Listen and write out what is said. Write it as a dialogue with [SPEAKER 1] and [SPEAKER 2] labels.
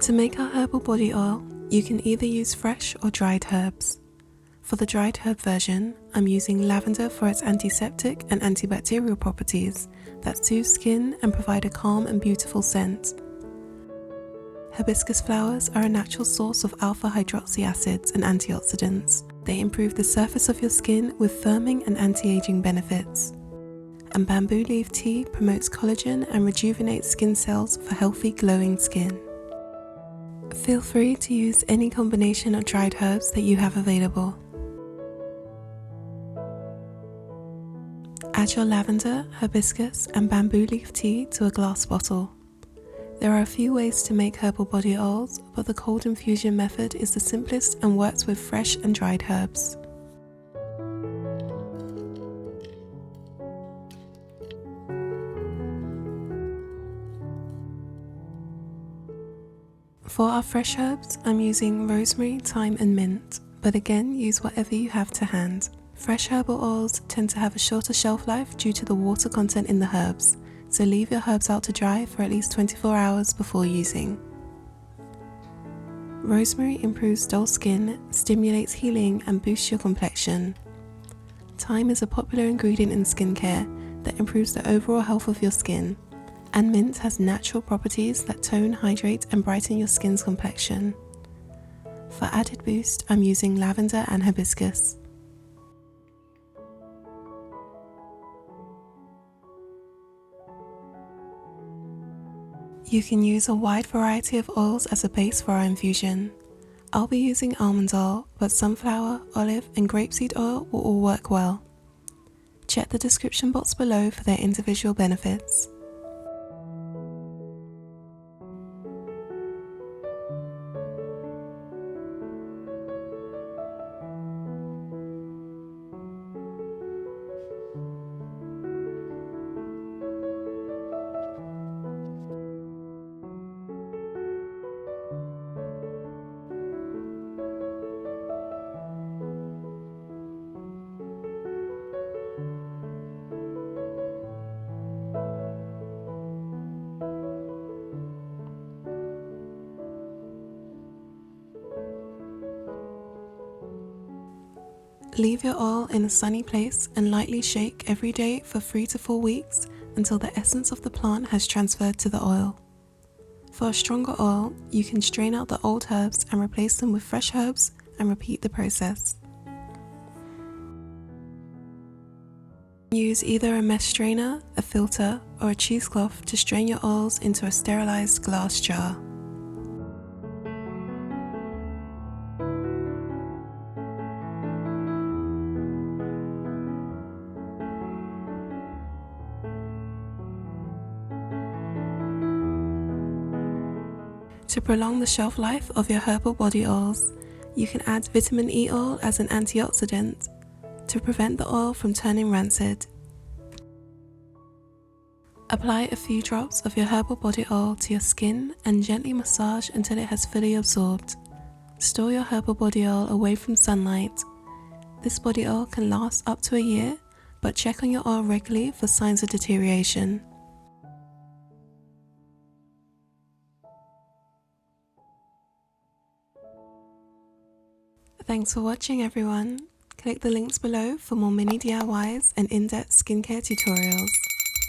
[SPEAKER 1] To make our herbal body oil, you can either use fresh or dried herbs. For the dried herb version, I'm using lavender for its antiseptic and antibacterial properties that soothe skin and provide a calm and beautiful scent. Hibiscus flowers are a natural source of alpha hydroxy acids and antioxidants. They improve the surface of your skin with firming and anti-aging benefits. And bamboo leaf tea promotes collagen and rejuvenates skin cells for healthy, glowing skin. Feel free to use any combination of dried herbs that you have available. Add your lavender, hibiscus, and bamboo leaf tea to a glass bottle. There are a few ways to make herbal body oils, but the cold infusion method is the simplest and works with fresh and dried herbs. For our fresh herbs, I'm using rosemary, thyme and mint, but again use whatever you have to hand. Fresh herbal oils tend to have a shorter shelf life due to the water content in the herbs, so leave your herbs out to dry for at least 24 hours before using. Rosemary improves dull skin, stimulates healing and boosts your complexion. Thyme is a popular ingredient in skincare that improves the overall health of your skin. And mint has natural properties that tone, hydrate and brighten your skin's complexion. For added boost, I'm using lavender and hibiscus. You can use a wide variety of oils as a base for our infusion. I'll be using almond oil, but sunflower, olive and grapeseed oil will all work well. Check the description box below for their individual benefits. Leave your oil in a sunny place and lightly shake every day for 3 to 4 weeks until the essence of the plant has transferred to the oil. For a stronger oil, you can strain out the old herbs and replace them with fresh herbs and repeat the process. Use either a mesh strainer, a filter, or a cheesecloth to strain your oils into a sterilized glass jar. To prolong the shelf life of your herbal body oils, you can add vitamin E oil as an antioxidant to prevent the oil from turning rancid. Apply a few drops of your herbal body oil to your skin and gently massage until it has fully absorbed. Store your herbal body oil away from sunlight. This body oil can last up to a year, but check on your oil regularly for signs of deterioration. Thanks for watching everyone. Click the links below for more mini DIYs and in-depth skincare tutorials.